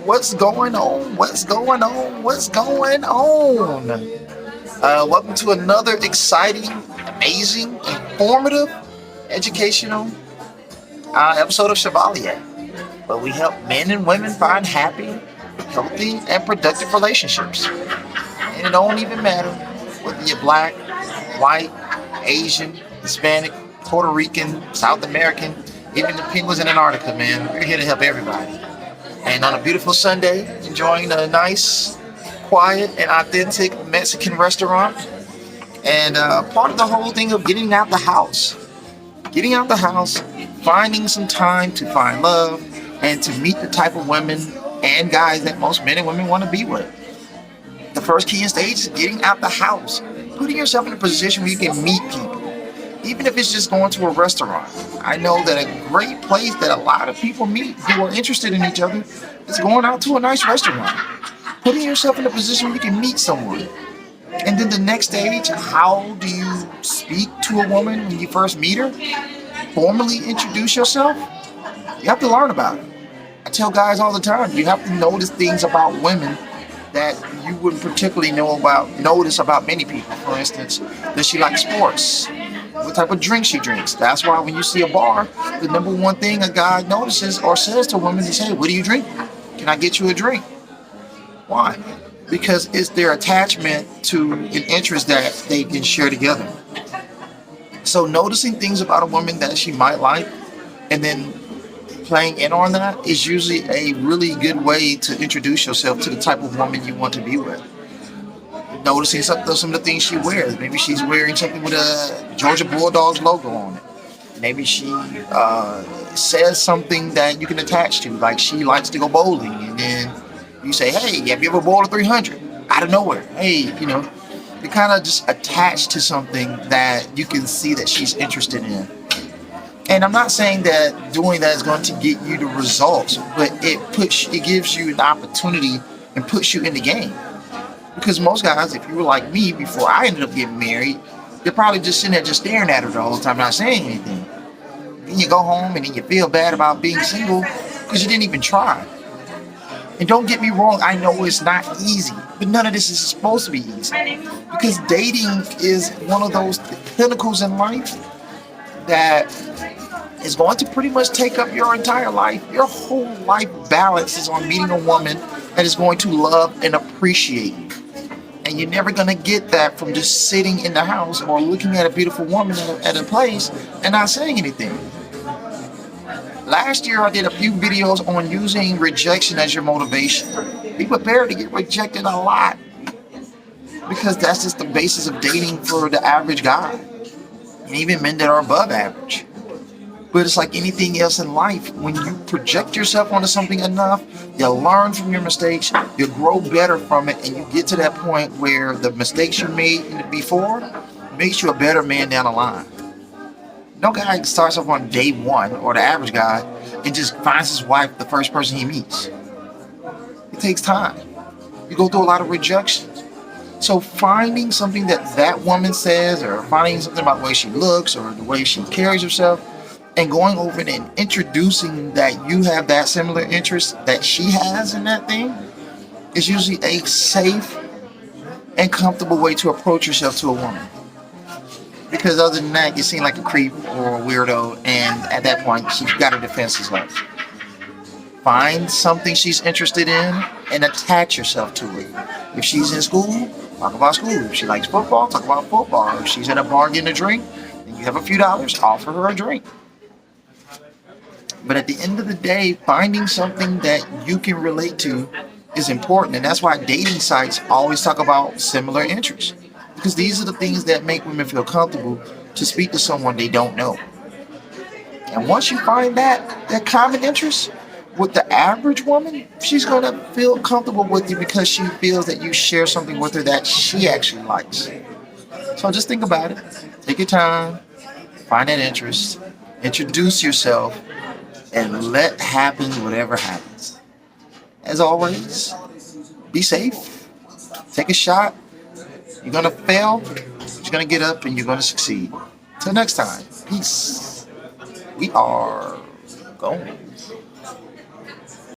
What's going on? What's going on? What's going on? Welcome to another exciting, amazing, informative, educational episode of Chevalier, where we help men and women find happy, healthy, and productive relationships. And it don't even matter whether you're black, white, Asian, Hispanic, Puerto Rican, South American, even the penguins in Antarctica, man. We're here to help everybody. And on a beautiful Sunday, enjoying a nice, quiet, and authentic Mexican restaurant. And part of the whole thing of getting out the house. Getting out the house, finding some time to find love, and to meet the type of women and guys that most men and women want to be with. The first key and stage is getting out the house. Putting yourself in a position where you can meet people. Even if it's just going to a restaurant. I know that a great place that a lot of people meet who are interested in each other is going out to a nice restaurant. Putting yourself in a position where you can meet someone. And then the next stage, how do you speak to a woman when you first meet her? Formally introduce yourself? You have to learn about it. I tell guys all the time, you have to notice things about women that you wouldn't particularly notice about many people. For instance, does she like sports? What type of drink she drinks? That's why when you see a bar, the number one thing a guy notices or says to a woman is, hey, what do you drink? Can I get you a drink? Why? Because it's their attachment to an interest that they can share together. So noticing things about a woman that she might like and then playing in on that is usually a really good way to introduce yourself to the type of woman you want to be with. Noticing some of the things she wears. Maybe she's wearing something with a Georgia Bulldogs logo on it. Maybe she says something that you can attach to, like she likes to go bowling, and then you say, hey, have you ever bowled a 300? Out of nowhere. Hey, you kind of just attach to something that you can see that she's interested in. And I'm not saying that doing that is going to get you the results, but it gives you an opportunity and puts you in the game. Because most guys, if you were like me before I ended up getting married, you're probably just sitting there just staring at her the whole time, not saying anything. Then you go home and then you feel bad about being single because you didn't even try. And don't get me wrong, I know it's not easy, but none of this is supposed to be easy. Because dating is one of those pinnacles in life that is going to pretty much take up your entire life. Your whole life balance is on meeting a woman that is going to love and appreciate you. And you're never going to get that from just sitting in the house or looking at a beautiful woman at a place and not saying anything. Last year, I did a few videos on using rejection as your motivation. Be prepared to get rejected a lot because that's just the basis of dating for the average guy and even men that are above average. But it's like anything else in life. When you project yourself onto something enough, you'll learn from your mistakes, you'll grow better from it, and you get to that point where the mistakes you made before makes you a better man down the line. No guy starts off on day one, or the average guy, and just finds his wife the first person he meets. It takes time. You go through a lot of rejections. So finding something that woman says, or finding something about the way she looks, or the way she carries herself, and going over it and introducing that you have that similar interest that she has in that thing is usually a safe and comfortable way to approach yourself to a woman. Because other than that, you seem like a creep or a weirdo, and at that point, she's got her defenses up. Find something she's interested in and attach yourself to it. If she's in school, talk about school. If she likes football, talk about football. If she's at a bar getting a drink, and you have a few dollars, offer her a drink. But at the end of the day, finding something that you can relate to is important. And that's why dating sites always talk about similar interests. Because these are the things that make women feel comfortable to speak to someone they don't know. And once you find that common interest with the average woman, she's going to feel comfortable with you because she feels that you share something with her that she actually likes. So just think about it. Take your time. Find that interest. Introduce yourself. And let happen whatever happens. As always, be safe. Take a shot. You're going to fail, but you're going to get up and you're going to succeed. Till next time, peace. We are going.